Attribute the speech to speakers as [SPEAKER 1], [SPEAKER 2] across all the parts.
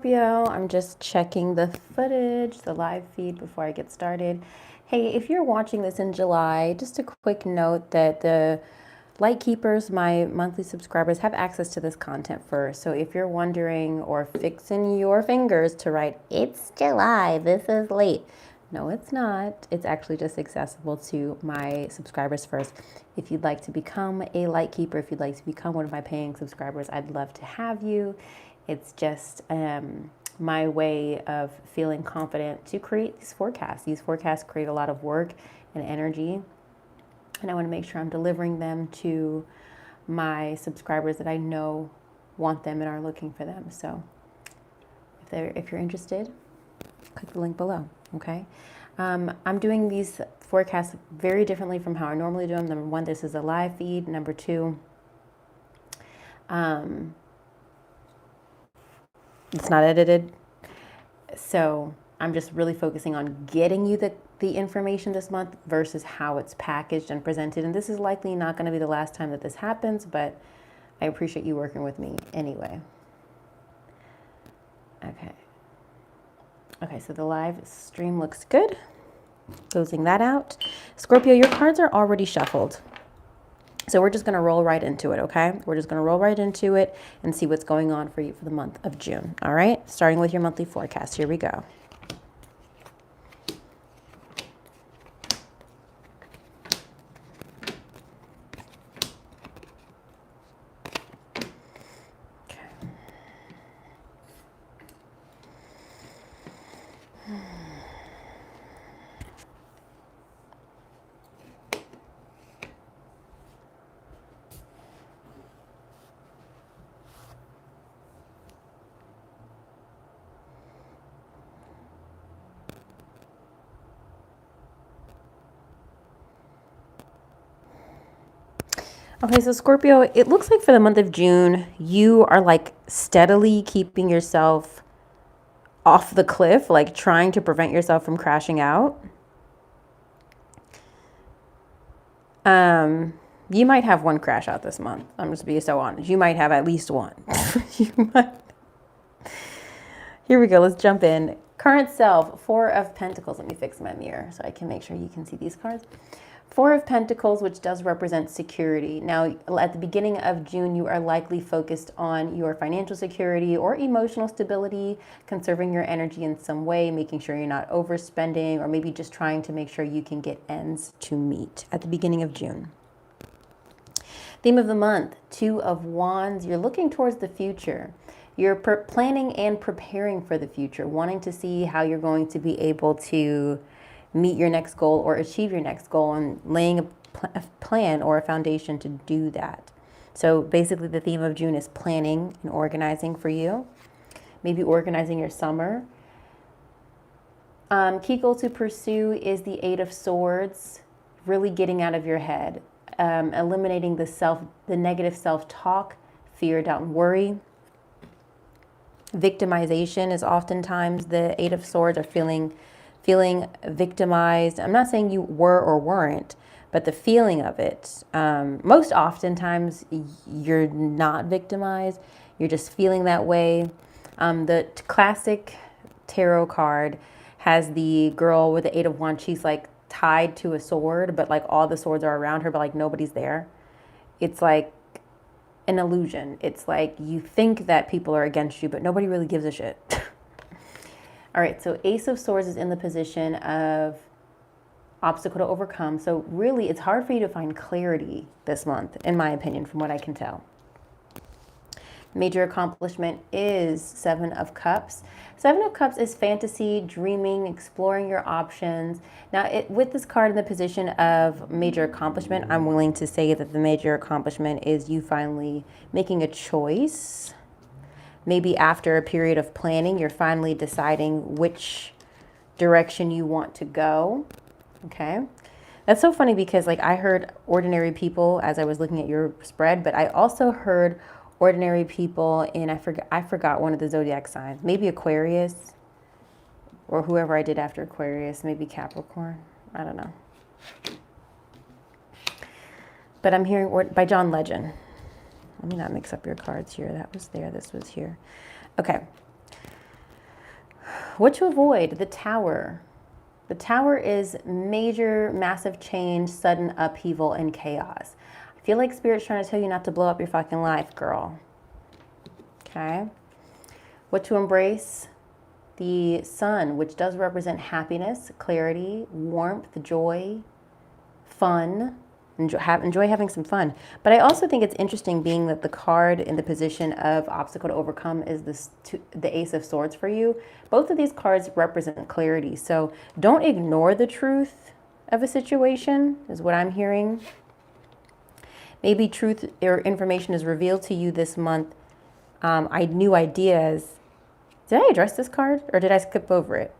[SPEAKER 1] Scorpio, I'm just checking the footage, the live feed before I get started. Hey, if you're watching this in July, just a quick note that the Light Keepers, my monthly subscribers, have access to this content first. So if you're wondering or fixing your fingers to write, it's July, this is late. No, it's not. It's actually just accessible to my subscribers first. If you'd like to become a Light Keeper, if you'd like to become one of my paying subscribers, I'd love to have you. It's just my way of feeling confident to create these forecasts. These forecasts create a lot of work and energy, and I want to make sure I'm delivering them to my subscribers that I know want them and are looking for them. So if you're interested, click the link below, okay? I'm doing these forecasts very differently from how I normally do them. Number one, this is a live feed. Number two, it's not edited. So I'm just really focusing on getting you the information this month versus how it's packaged and presented. And this is likely not going to be the last time that this happens, but I appreciate you working with me anyway. Okay, so the live stream looks good. Closing that out. Scorpio, your cards are already shuffled. So we're just going to roll right into it, okay? We're just going to roll right into it and see what's going on for you for the month of June, all right? Starting with your monthly forecast. Here we go. Okay, so Scorpio, it looks like for the month of June, you are like steadily keeping yourself off the cliff, like trying to prevent yourself from crashing out. You might have one crash out this month. I'm just being so honest. You might have at least one. Here we go. Let's jump in. Current self, Four of Pentacles. Let me fix my mirror so I can make sure you can see these cards. Four of Pentacles, which does represent security. Now, at the beginning of June, you are likely focused on your financial security or emotional stability, conserving your energy in some way, making sure you're not overspending, or maybe just trying to make sure you can get ends to meet at the beginning of June. Theme of the month, Two of Wands. You're looking towards the future. You're planning and preparing for the future, wanting to see how you're going to be able to meet your next goal or achieve your next goal, and laying a plan or a foundation to do that. So basically the theme of June is planning and organizing for you, maybe organizing your summer. Key goal to pursue is the Eight of Swords, really getting out of your head, eliminating the negative self-talk, fear, doubt, and worry. Victimization is oftentimes the Eight of Swords, or feeling victimized. I'm not saying you were or weren't, but the feeling of it. Most oftentimes you're not victimized. You're just feeling that way. The classic tarot card has the girl with the Eight of Wands. She's like tied to a sword, but like all the swords are around her, but like nobody's there. It's like an illusion. It's like you think that people are against you, but nobody really gives a shit. All right, so Ace of Swords is in the position of obstacle to overcome. So really, it's hard for you to find clarity this month, in my opinion, from what I can tell. Major accomplishment is Seven of Cups. Seven of Cups is fantasy, dreaming, exploring your options. Now, with this card in the position of major accomplishment, I'm willing to say that the major accomplishment is you finally making a choice. Maybe after a period of planning, you're finally deciding which direction you want to go. Okay. That's so funny because like I heard ordinary people as I was looking at your spread, but I also heard ordinary people in, I forgot one of the zodiac signs, maybe Aquarius or whoever I did after Aquarius, maybe Capricorn. I don't know. But I'm hearing by John Legend. Let me not mix up your cards here. That was there. This was here. Okay. What to avoid? The Tower. The Tower is major, massive change, sudden upheaval, and chaos. I feel like Spirit's trying to tell you not to blow up your fucking life, girl. Okay. What to embrace? The Sun, which does represent happiness, clarity, warmth, joy, fun. Enjoy having some fun. But I also think it's interesting being that the card in the position of obstacle to overcome is the Ace of Swords for you. Both of these cards represent clarity. So don't ignore the truth of a situation, is what I'm hearing. Maybe truth or information is revealed to you this month. New ideas. Did I address this card or did I skip over it?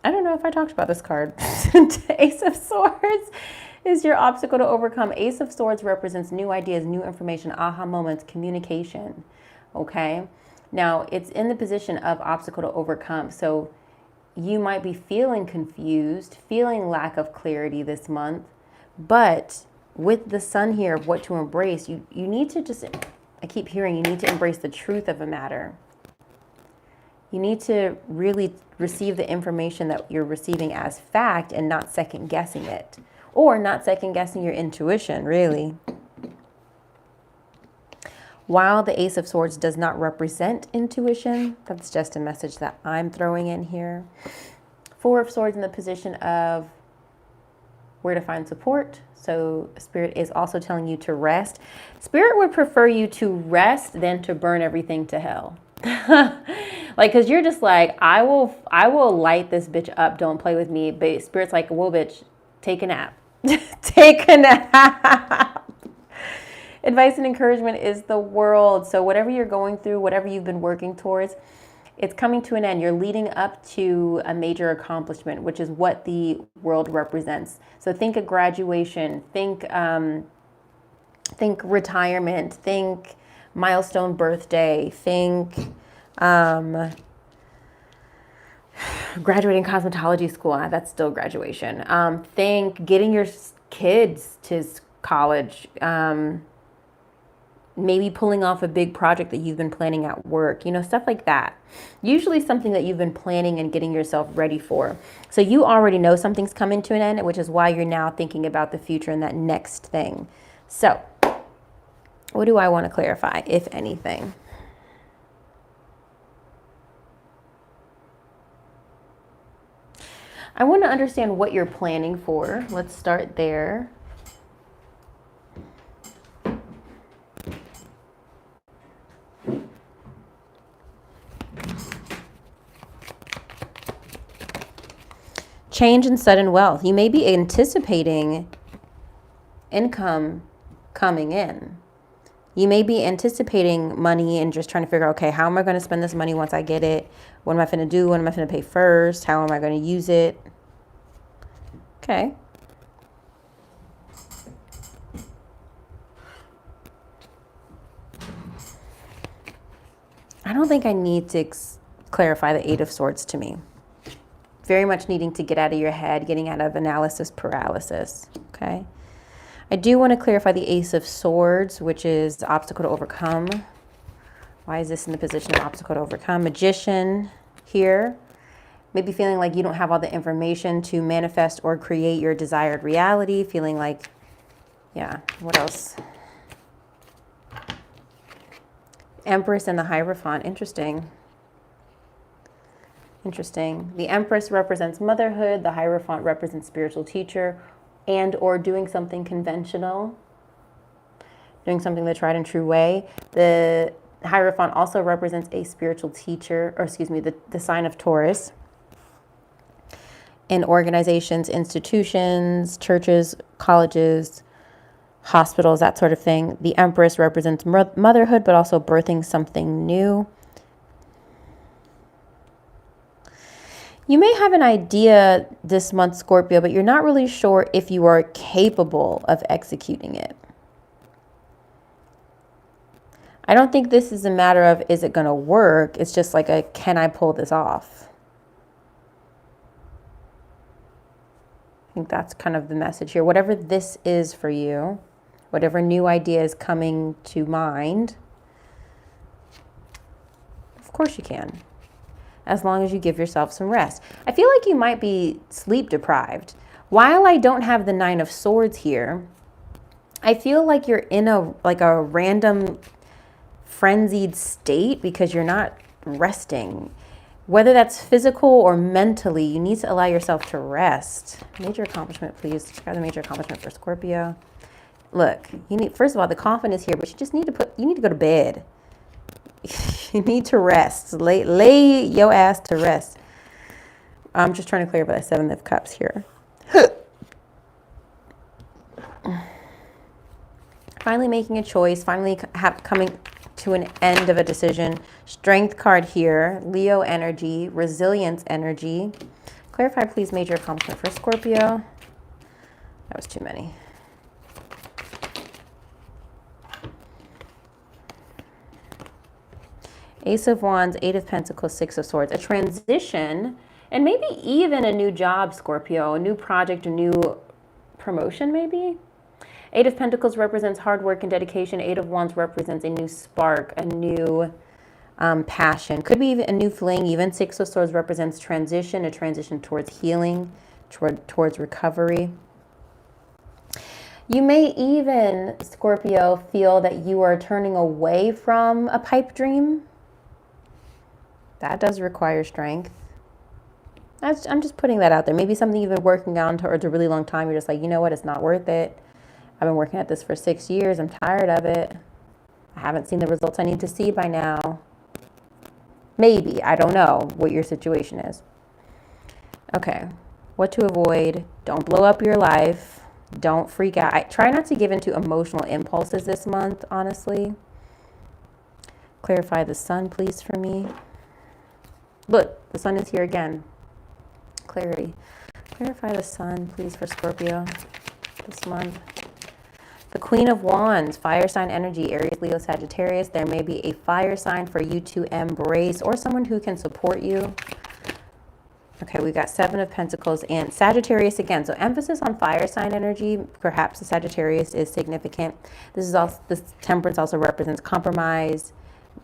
[SPEAKER 1] I don't know if I talked about this card. Ace of Swords is your obstacle to overcome. Ace of Swords represents new ideas, new information, aha moments, communication. Okay. Now it's in the position of obstacle to overcome. So you might be feeling confused, feeling lack of clarity this month, but with the Sun here of what to embrace, you need to just, I keep hearing you need to embrace the truth of a matter. You need to really receive the information that you're receiving as fact and not second guessing it, or not second guessing your intuition, really. While the Ace of Swords does not represent intuition, that's just a message that I'm throwing in here. Four of Swords in the position of where to find support. So Spirit is also telling you to rest. Spirit would prefer you to rest than to burn everything to hell. Like, cause you're just like, I will light this bitch up. Don't play with me. But Spirit's like, whoa, bitch, take a nap. Take a nap. Advice and encouragement is the world. So whatever you're going through, whatever you've been working towards, it's coming to an end. You're leading up to a major accomplishment, which is what the world represents. So think a graduation, think retirement, think milestone birthday, think graduating cosmetology school. That's still graduation. Think getting your kids to college. Maybe pulling off a big project that you've been planning at work, you know, stuff like that. Usually something that you've been planning and getting yourself ready for. So you already know something's coming to an end, which is why you're now thinking about the future and that next thing. So what do I want to clarify, if anything? I want to understand what you're planning for. Let's start there. Change and sudden wealth. You may be anticipating income coming in. You may be anticipating money and just trying to figure out, okay, how am I going to spend this money once I get it? What am I going to do? What am I going to pay first? How am I going to use it? Okay. I don't think I need to clarify the Eight of Swords to me. Very much needing to get out of your head, getting out of analysis paralysis, okay? I do want to clarify the Ace of Swords, which is obstacle to overcome. Why is this in the position of obstacle to overcome? Magician here. Maybe feeling like you don't have all the information to manifest or create your desired reality. Feeling like, yeah, what else? Empress and the Hierophant. Interesting. Interesting. The Empress represents motherhood. The Hierophant represents spiritual teacher and or doing something conventional, doing something the tried and true way. The Hierophant also represents a spiritual teacher, or excuse me, the sign of Taurus. In organizations, institutions, churches, colleges, hospitals, that sort of thing. The Empress represents motherhood, but also birthing something new. You may have an idea this month, Scorpio, but you're not really sure if you are capable of executing it. I don't think this is a matter of, is it going to work? It's just like a, can I pull this off? I think that's kind of the message here. Whatever this is for you, whatever new idea is coming to mind. Of course you can, as long as you give yourself some rest. I feel like you might be sleep deprived. While I don't have the Nine of Swords here, I feel like you're in a random frenzied state because you're not resting. Whether that's physical or mentally, you need to allow yourself to rest. Major accomplishment, please. Describe the major accomplishment for Scorpio. Look, you need, first of all, the coffin is here, but you just need to you need to go to bed. You need to rest. Lay your ass to rest. I'm just trying to clear up that Seven of Cups here. Finally making a choice, finally coming to an end of a decision. Strength card here, Leo energy, resilience energy. Clarify, please, major accomplishment for Scorpio. That was too many. Ace of Wands, Eight of Pentacles, Six of Swords. A transition and maybe even a new job, Scorpio, a new project, a new promotion maybe. Eight of Pentacles represents hard work and dedication. Eight of Wands represents a new spark, a new passion. Could be even a new fling. Even Six of Swords represents transition, a transition towards healing, towards recovery. You may even, Scorpio, feel that you are turning away from a pipe dream. That does require strength. I'm just putting that out there. Maybe something you've been working on towards a really long time. You're just like, you know what? It's not worth it. I've been working at this for 6 years. I'm tired of it. I haven't seen the results I need to see by now. Maybe. I don't know what your situation is. Okay. What to avoid. Don't blow up your life. Don't freak out. Try not to give into emotional impulses this month, honestly. Clarify the sun, please, for me. Look, the sun is here again. Clarity. Clarify the sun, please, for Scorpio this month. The Queen of Wands, fire sign energy, Aries, Leo, Sagittarius. There may be a fire sign for you to embrace or someone who can support you. Okay, we got Seven of Pentacles and Sagittarius again. So emphasis on fire sign energy. Perhaps the Sagittarius is significant. This Temperance also represents compromise,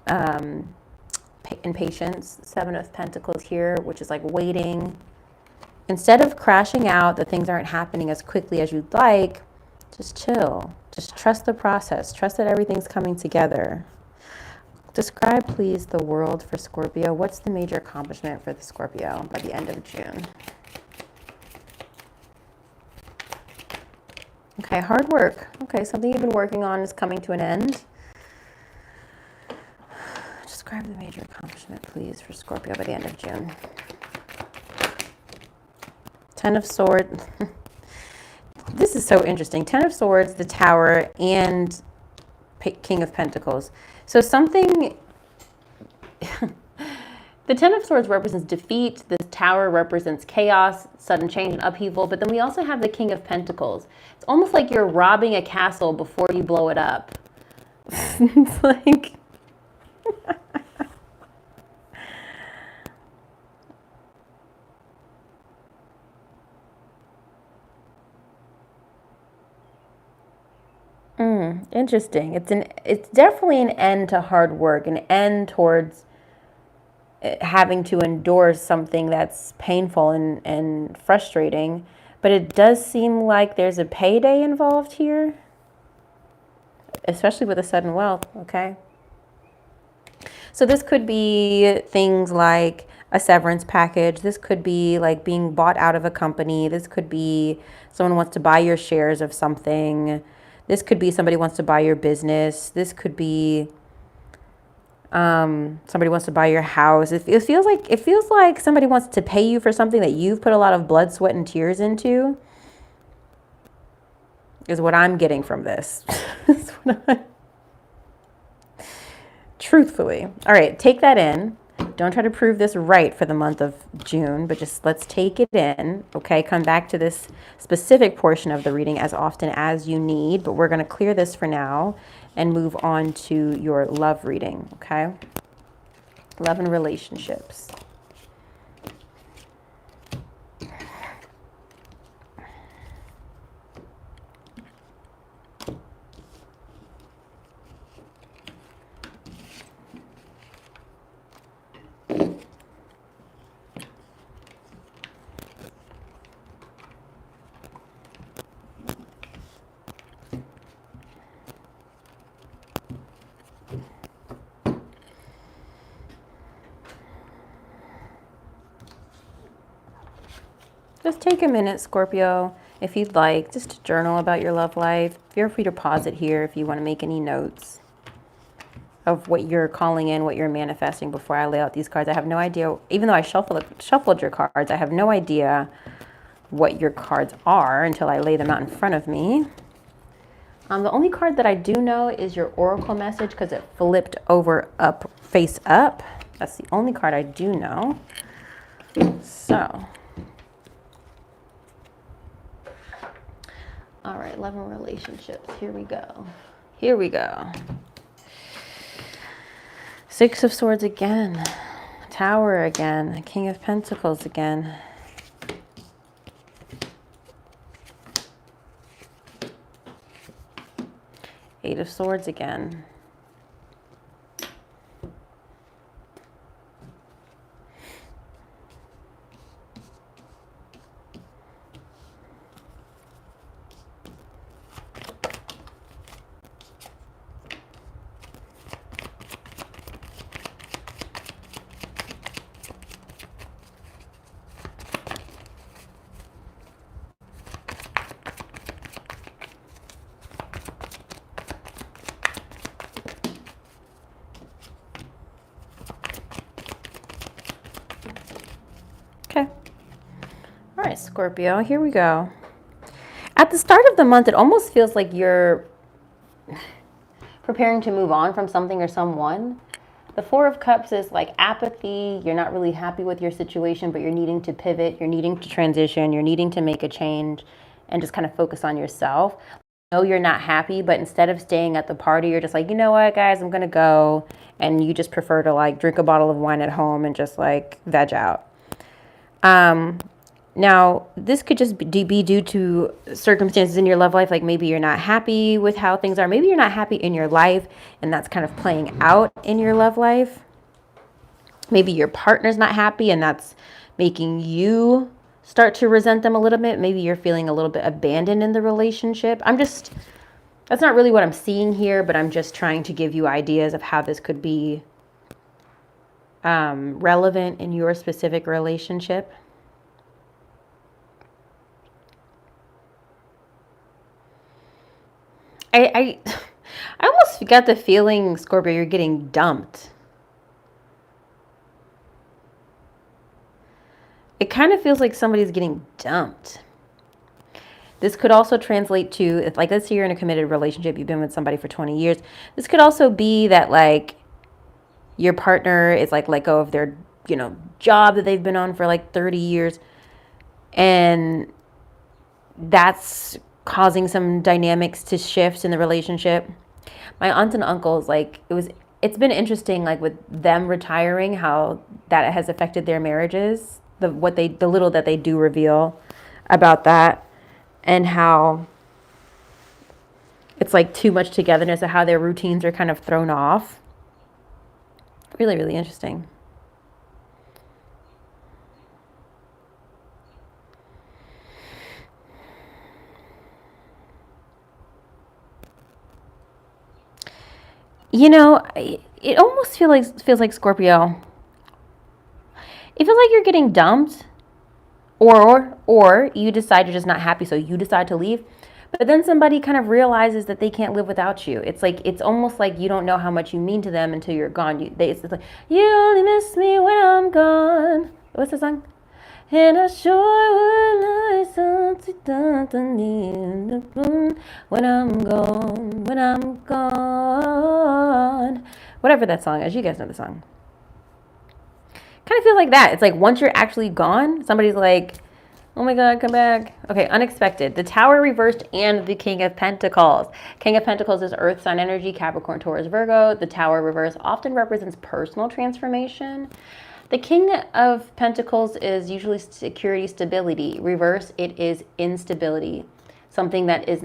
[SPEAKER 1] and patience. Seven of Pentacles here, which is like waiting. Instead of crashing out that things aren't happening as quickly as you'd like, just chill. Just trust the process. Trust that everything's coming together. Describe, please, the world for Scorpio. What's the major accomplishment for the Scorpio by the end of June? Okay, hard work. Okay, something you've been working on is coming to an end. Describe the major accomplishment, please, for Scorpio by the end of June. Ten of Swords. This is so interesting. Ten of Swords, the Tower, and King of Pentacles. So something... The Ten of Swords represents defeat. The Tower represents chaos, sudden change, and upheaval. But then we also have the King of Pentacles. It's almost like you're robbing a castle before you blow it up. It's like... Interesting. It's definitely an end to hard work, an end towards having to endure something that's painful and frustrating. But it does seem like there's a payday involved here, especially with the sudden wealth, okay? So this could be things like a severance package. This could be like being bought out of a company. This could be someone wants to buy your shares of something. This could be somebody wants to buy your business. This could be somebody wants to buy your house. It feels like somebody wants to pay you for something that you've put a lot of blood, sweat, and tears into. Is what I'm getting from this. Truthfully. All right, take that in. Don't try to prove this right for the month of June, but just let's take it in, okay? Come back to this specific portion of the reading as often as you need, but we're going to clear this for now and move on to your love reading, okay? Love and relationships. Just take a minute, Scorpio, if you'd like, just to journal about your love life. Feel free to pause it here if you want to make any notes of what you're calling in, what you're manifesting before I lay out these cards. I have no idea, even though I shuffled your cards, I have no idea what your cards are until I lay them out in front of me. The only card that I do know is your oracle message because it flipped over up, face up. That's the only card I do know. So, all right, love and relationships. Here we go. Here we go. Six of Swords again. Tower again. King of Pentacles again. Eight of Swords again. Okay. All right, Scorpio, here we go. At the start of the month, it almost feels like you're preparing to move on from something or someone. The Four of Cups is like apathy. You're not really happy with your situation, but you're needing to pivot. You're needing to transition. You're needing to make a change and just kind of focus on yourself. You know you're not happy, but instead of staying at the party, you're just like, you know what, guys, I'm going to go. And you just prefer to like drink a bottle of wine at home and just like veg out. Now, this could just be due to circumstances in your love life, like maybe you're not happy with how things are. Maybe you're not happy in your life, and that's kind of playing out in your love life. Maybe your partner's not happy, and that's making you start to resent them a little bit. Maybe you're feeling a little bit abandoned in the relationship. That's not really what I'm seeing here, but I'm just trying to give you ideas of how this could be relevant in your specific relationship. I almost got the feeling, Scorpio, you're getting dumped. It kind of feels like somebody's getting dumped. This could also translate to, like, let's say you're in a committed relationship, you've been with somebody for 20 years. This could also be that, like, your partner is, like, let go of their, job that they've been on for, like, 30 years. And that's causing some dynamics to shift in the relationship. My aunt and uncles, like, it's been interesting, like, with them retiring, how that has affected their marriages, the little that they do reveal about that, and how it's like too much togetherness, of how their routines are kind of thrown off. Really, really interesting. It almost feels like Scorpio. It feels like you're getting dumped, or you decide you're just not happy, so you decide to leave. But then somebody kind of realizes that they can't live without you. It's almost like you don't know how much you mean to them until you're gone. It's like, you only miss me when I'm gone. What's the song? And I sure would like something when I'm gone. Whatever that song is, you guys know the song. Kind of feels like that. It's like once you're actually gone, somebody's like, oh my God, come back. Okay, unexpected. The Tower reversed and the King of Pentacles. King of Pentacles is Earth sign energy, Capricorn, Taurus, Virgo. The Tower reversed often represents personal transformation. The King of Pentacles is usually security, stability. Reverse, it is instability. Something that is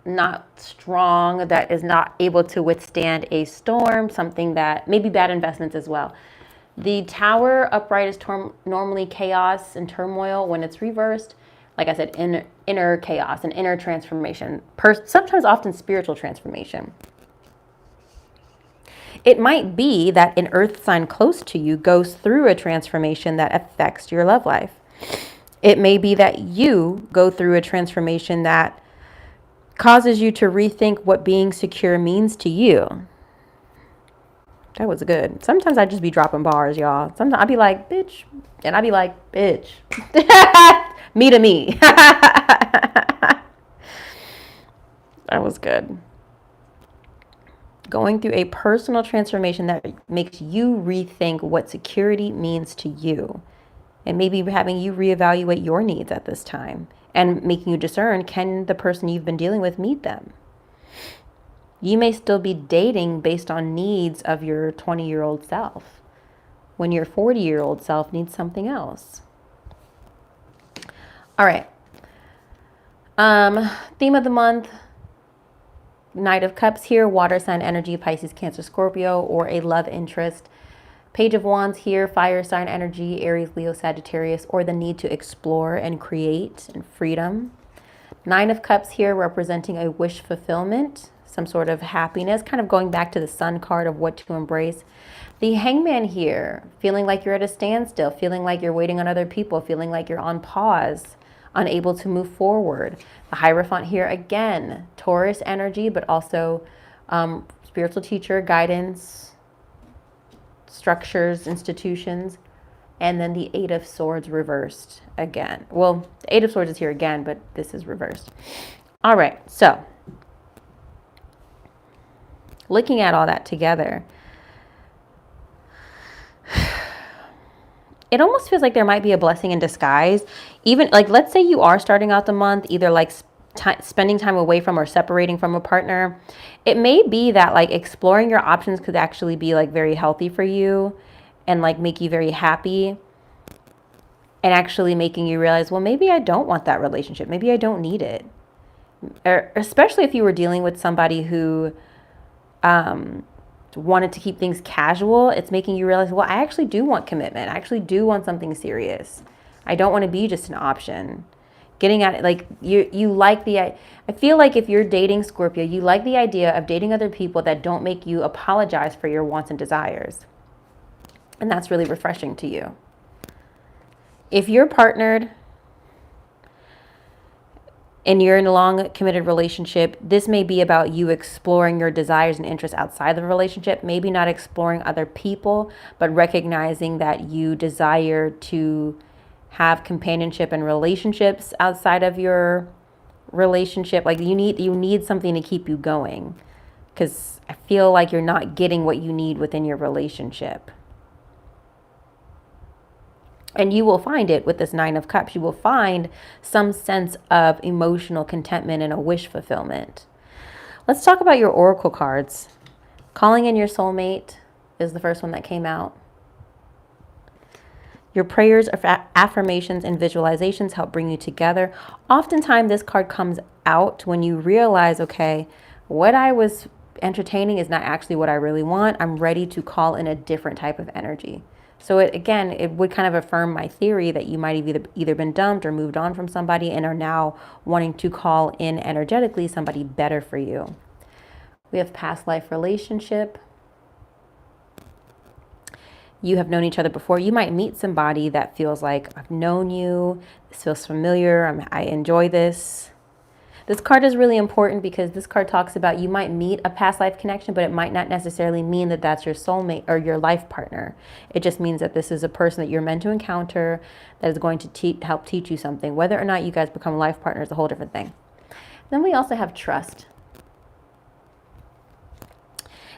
[SPEAKER 1] not strong, that is not able to withstand a storm, something that maybe bad investments as well. The Tower upright is normally chaos and turmoil. When it's reversed, like I said, inner chaos and inner transformation. Sometimes often spiritual transformation. It might be that an earth sign close to you goes through a transformation that affects your love life. It may be that you go through a transformation that causes you to rethink what being secure means to you. That was good. Sometimes I just be dropping bars, y'all. Sometimes I be like, bitch. And I be like, bitch. Me to me. That was good. Going through a personal transformation that makes you rethink what security means to you. And maybe having you reevaluate your needs at this time. And making you discern, can the person you've been dealing with meet them? You may still be dating based on needs of your 20-year-old self, when your 40-year-old self needs something else. All right. Theme of the month, Knight of Cups here, water sign energy, Pisces, Cancer, Scorpio, or a love interest. Page of Wands here, fire sign energy, Aries, Leo, Sagittarius, or the need to explore and create and freedom. Nine of Cups here, representing a wish fulfillment, some sort of happiness, kind of going back to the Sun card of what to embrace. The Hangman here, feeling like you're at a standstill, feeling like you're waiting on other people, feeling like you're on pause, unable to move forward. The Hierophant here again, Taurus energy, but also spiritual teacher, guidance, structures, institutions. And then the Eight of Swords reversed again. Well, the Eight of Swords is here again, but this is reversed. All right, so looking at all that together, it almost feels like there might be a blessing in disguise. Even like, let's say you are starting out the month, either like spending time away from or separating from a partner. It may be that like exploring your options could actually be like very healthy for you and like make you very happy, and actually making you realize, well, maybe I don't want that relationship. Maybe I don't need it. Or especially if you were dealing with somebody who wanted to keep things casual, it's making you realize, well, I actually do want commitment. I actually do want something serious. I don't want to be just an option. Getting at it, like you like I feel like if you're dating Scorpio, you like the idea of dating other people that don't make you apologize for your wants and desires. And that's really refreshing to you. If you're partnered and you're in a long committed relationship, this may be about you exploring your desires and interests outside the relationship, maybe not exploring other people, but recognizing that you desire to have companionship and relationships outside of your relationship. Like you need something to keep you going, because I feel like you're not getting what you need within your relationship. And you will find it with this Nine of Cups. You will find some sense of emotional contentment and a wish fulfillment. Let's talk about your oracle cards. Calling in your soulmate is the first one that came out. Your prayers, affirmations, and visualizations help bring you together. Oftentimes, this card comes out when you realize, okay, what I was entertaining is not actually what I really want. I'm ready to call in a different type of energy. So it would kind of affirm my theory that you might have either been dumped or moved on from somebody and are now wanting to call in energetically somebody better for you. We have past life relationship. You have known each other before. You might meet somebody that feels like, I've known you. This feels familiar. I enjoy this. This card is really important because this card talks about you might meet a past life connection, but it might not necessarily mean that that's your soulmate or your life partner. It just means that this is a person that you're meant to encounter that is going to help teach you something. Whether or not you guys become life partners is a whole different thing. Then we also have trust.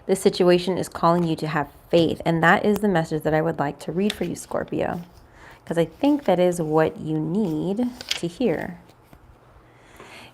[SPEAKER 1] This situation is calling you to have faith, and that is the message that I would like to read for you, Scorpio, because I think that is what you need to hear.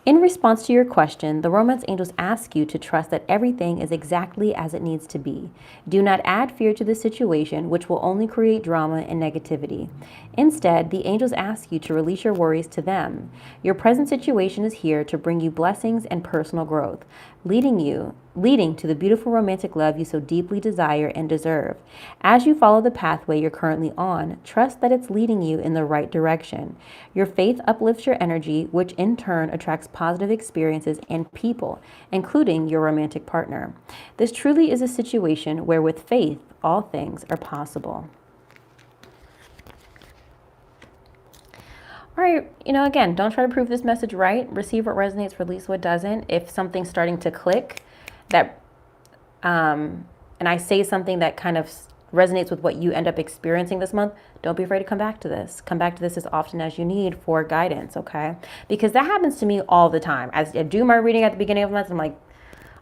[SPEAKER 1] In response to your question, the romance angels ask you to trust that everything is exactly as it needs to be. Do not add fear to the situation, which will only create drama and negativity. Instead, the angels ask you to release your worries to them. Your present situation is here to bring you blessings and personal growth, leading to the beautiful romantic love you so deeply desire and deserve. As you follow the pathway you're currently on, trust that it's leading you in the right direction. Your faith uplifts your energy, which in turn attracts positive experiences and people, including your romantic partner. This truly is a situation where with faith, all things are possible. All right, again, don't try to prove this message right. Receive what resonates, release what doesn't. If something's starting to click, that, and I say something that kind of resonates with what you end up experiencing this month, don't be afraid to come back to this. Come back to this as often as you need for guidance, okay? Because that happens to me all the time. As I do my reading at the beginning of the month, I'm like,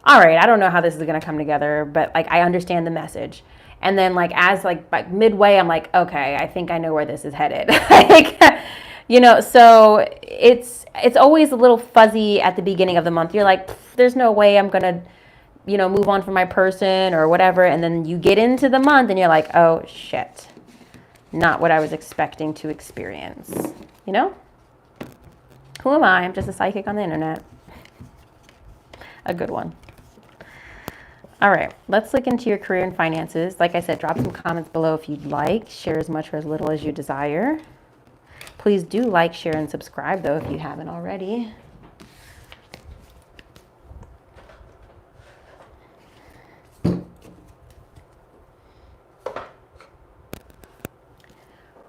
[SPEAKER 1] all right, I don't know how this is going to come together, but like I understand the message. And then as midway, I'm like, okay, I think I know where this is headed. So it's always a little fuzzy at the beginning of the month. You're like, there's no way I'm going to, move on from my person or whatever. And then you get into the month and you're like, oh shit, not what I was expecting to experience. Who am I? I'm just a psychic on the internet. A good one. All right, let's look into your career and finances. Like I said, drop some comments below if you'd like. Share as much or as little as you desire. Please do like, share, and subscribe, though, if you haven't already.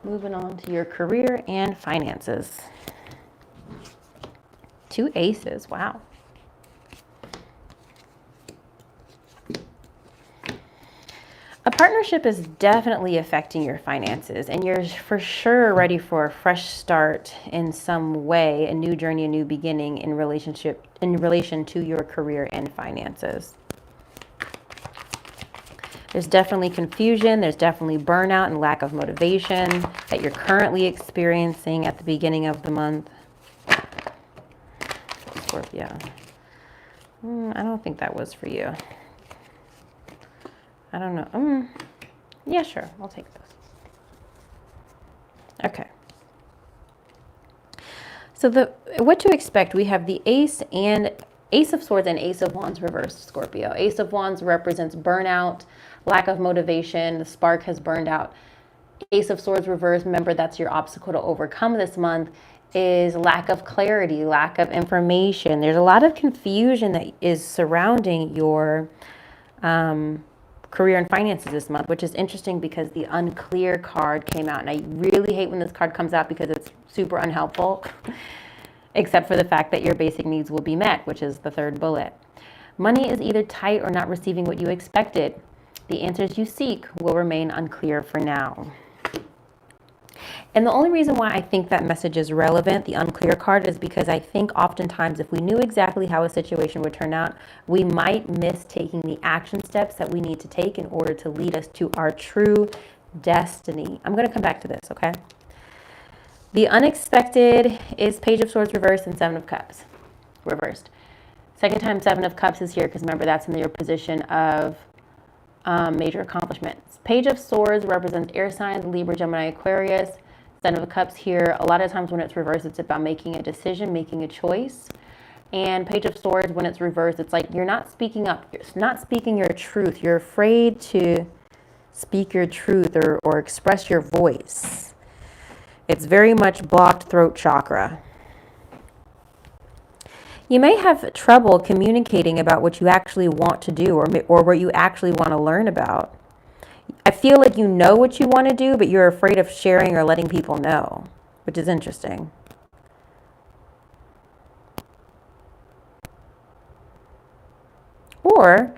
[SPEAKER 1] Moving on to your career and finances. 2 aces, wow. A partnership is definitely affecting your finances, and you're for sure ready for a fresh start in some way, a new journey, a new beginning in relation to your career and finances. There's definitely confusion, there's definitely burnout and lack of motivation that you're currently experiencing at the beginning of the month. Scorpio. I don't think that was for you. I don't know. Yeah, sure. I'll take those. Okay. So what to expect? We have the Ace of Swords and Ace of Wands reversed, Scorpio. Ace of Wands represents burnout, lack of motivation. The spark has burned out. Ace of Swords reversed, remember that's your obstacle to overcome this month, is lack of clarity, lack of information. There's a lot of confusion that is surrounding your career and finances this month, which is interesting because the unclear card came out, and I really hate when this card comes out because it's super unhelpful, except for the fact that your basic needs will be met, which is the 3rd bullet. Money is either tight or not receiving what you expected. The answers you seek will remain unclear for now. And the only reason why I think that message is relevant, the unclear card, is because I think oftentimes if we knew exactly how a situation would turn out, we might miss taking the action steps that we need to take in order to lead us to our true destiny. I'm going to come back to this, okay? The unexpected is Page of Swords reversed and 7 of Cups reversed. Second time 7 of Cups is here because remember that's in your position of major accomplishments. Page of Swords represents air signs, Libra, Gemini, Aquarius. 7 of Cups here. A lot of times when it's reversed, it's about making a decision, making a choice. And Page of Swords, when it's reversed, it's like you're not speaking up. You're not speaking your truth. You're afraid to speak your truth or express your voice. It's very much blocked throat chakra. You may have trouble communicating about what you actually want to do or what you actually want to learn about. I feel like you know what you want to do, but you're afraid of sharing or letting people know, which is interesting. Or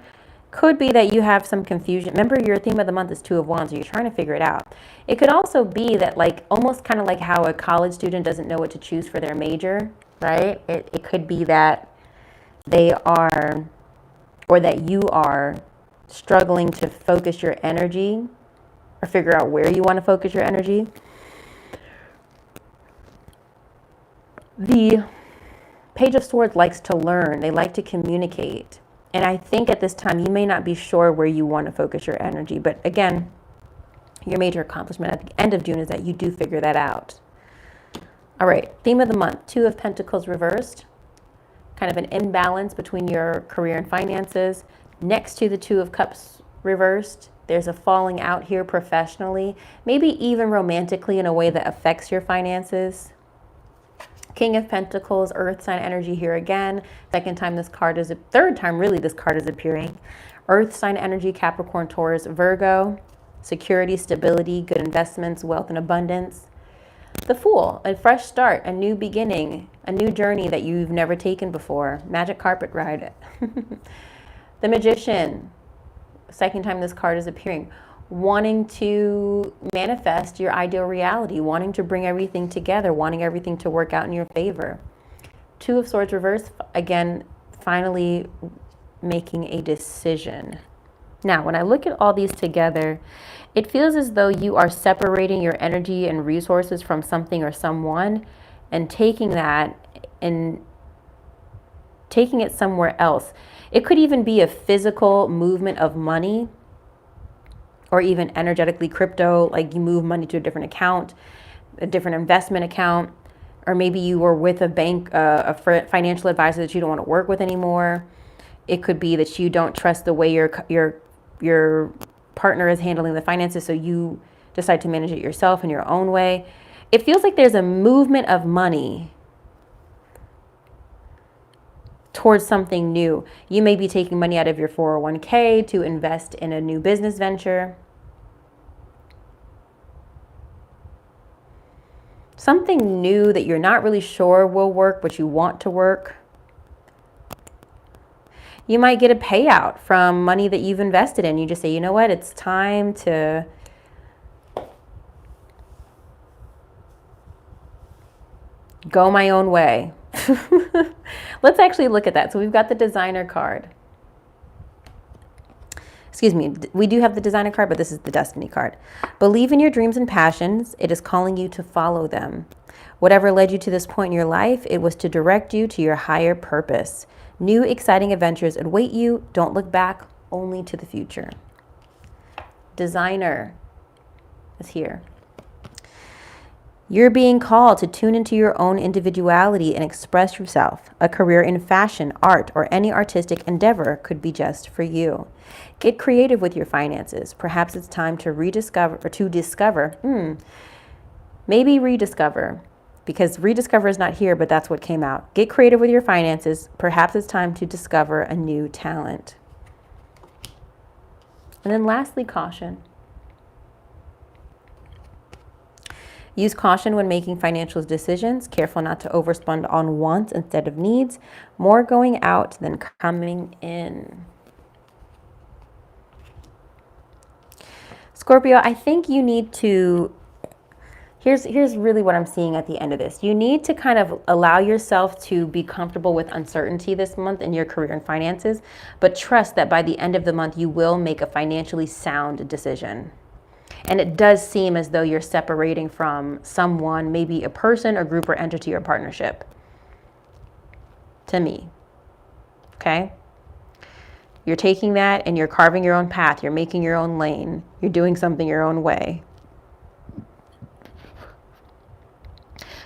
[SPEAKER 1] could be that you have some confusion. Remember, your theme of the month is 2 of Wands, so you're trying to figure it out. It could also be that almost kind of like how a college student doesn't know what to choose for their major, right? It could be that they are, or that you are struggling to focus your energy or figure out where you want to focus your energy. The Page of Swords likes to learn. They like to communicate. And I think at this time, you may not be sure where you want to focus your energy. But again, your major accomplishment at the end of June is that you do figure that out. All right, theme of the month, 2 of Pentacles reversed. Kind of an imbalance between your career and finances. Next to the 2 of Cups reversed, there's a falling out here professionally, maybe even romantically in a way that affects your finances. King of Pentacles, Earth sign energy here again. Third time really this card is appearing. Earth sign energy, Capricorn, Taurus, Virgo. Security, stability, good investments, wealth and abundance. The Fool, a fresh start, a new beginning, a new journey that you've never taken before. Magic carpet ride. The Magician, second time this card is appearing. Wanting to manifest your ideal reality, wanting to bring everything together, wanting everything to work out in your favor. Two of Swords reversed, again, finally making a decision. Now, when I look at all these together, it feels as though you are separating your energy and resources from something or someone and taking that and taking it somewhere else. It could even be a physical movement of money, or even energetically crypto, like you move money to a different account, a different investment account, or maybe you were with a bank, a financial advisor that you don't want to work with anymore. It could be that you don't trust the way your partner is handling the finances, so you decide to manage it yourself in your own way. It feels like there's a movement of money towards something new. You may be taking money out of your 401k to invest in a new business venture. Something new that you're not really sure will work, but you want to work. You might get a payout from money that you've invested in. You just say, you know what, it's time to go my own way. Let's actually look at that. So we've got the Designer card. Excuse me, we do have the Designer card, but this is the Destiny card. Believe in your dreams and passions. It is calling you to follow them. Whatever led you to this point in your life, it was to direct you to your higher purpose. New exciting adventures await you. Don't look back, only to the future. Designer is here. You're being called to tune into your own individuality and express yourself. A career in fashion, art, or any artistic endeavor could be just for you. Get creative with your finances. Perhaps it's time to rediscover, maybe rediscover, because rediscover is not here, but that's what came out. Get creative with your finances. Perhaps it's time to discover a new talent. And then lastly, caution. Use caution when making financial decisions. Careful not to overspend on wants instead of needs. More going out than coming in. Scorpio, I think you need to, here's really what I'm seeing at the end of this. You need to kind of allow yourself to be comfortable with uncertainty this month in your career and finances, but trust that by the end of the month, you will make a financially sound decision. And it does seem as though you're separating from someone, maybe a person or group or entity or partnership. To me. Okay? You're taking that and you're carving your own path. You're making your own lane. You're doing something your own way.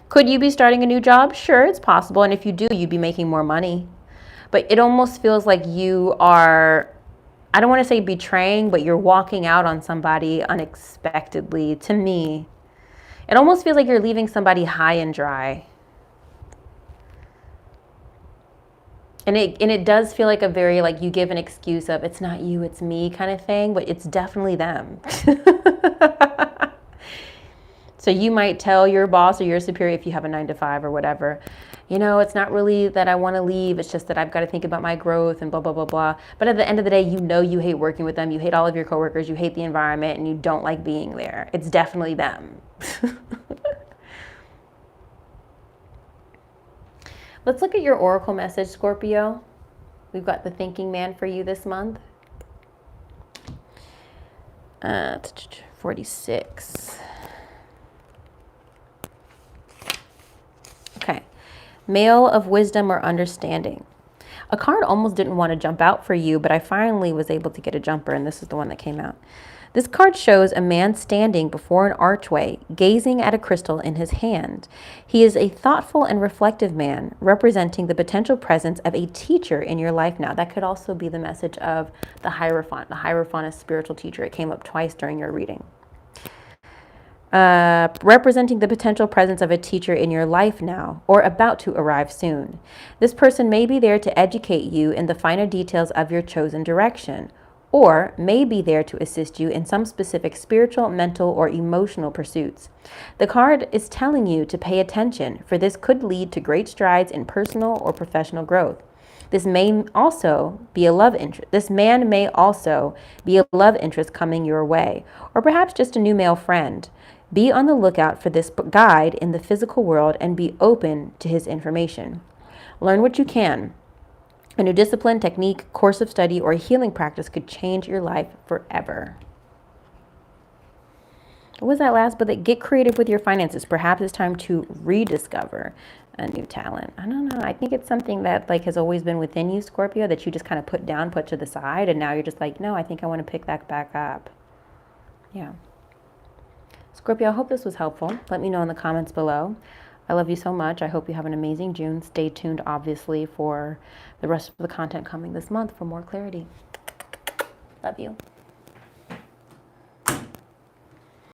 [SPEAKER 1] Could you be starting a new job? Sure, it's possible. And if you do, you'd be making more money. But it almost feels like you are, I don't want to say betraying, but you're walking out on somebody unexpectedly. To me, it almost feels like you're leaving somebody high and dry. And it does feel like a very, like, you give an excuse of it's not you, it's me kind of thing, but it's definitely them. So you might tell your boss or your superior, if you have a 9-to-5 or whatever, you know, it's not really that I want to leave. It's just that I've got to think about my growth and blah, blah, blah, blah. But at the end of the day, you know you hate working with them. You hate all of your coworkers. You hate the environment and you don't like being there. It's definitely them. Let's look at your oracle message, Scorpio. We've got the thinking man for you this month. 46. Okay. Male of wisdom or understanding. A card almost didn't want to jump out for you, but I finally was able to get a jumper, and this is the one that came out. This card shows a man standing before an archway, gazing at a crystal in his hand. He is a thoughtful and reflective man, representing the potential presence of a teacher in your life now. That could also be the message of the Hierophant. The Hierophant is spiritual teacher. It came up twice during your reading. Representing the potential presence of a teacher in your life now, or about to arrive soon. This person may be there to educate you in the finer details of your chosen direction, or may be there to assist you in some specific spiritual, mental, or emotional pursuits. The card is telling you to pay attention, for this could lead to great strides in personal or professional growth. This may also be a love interest. This man may also be a love interest coming your way, or perhaps just a new male friend. Be on the lookout for this guide in the physical world and be open to his information. Learn what you can. A new discipline, technique, course of study, or a healing practice could change your life forever. What was that last? But get creative with your finances. Perhaps it's time to rediscover a new talent. I don't know. I think it's something that like has always been within you, Scorpio, that you just kind of put down, put to the side, and now you're just like, no, I think I want to pick that back up. Yeah. Scorpio, I hope this was helpful. Let me know in the comments below. I love you so much. I hope you have an amazing June. Stay tuned, obviously, for the rest of the content coming this month for more clarity. Love you.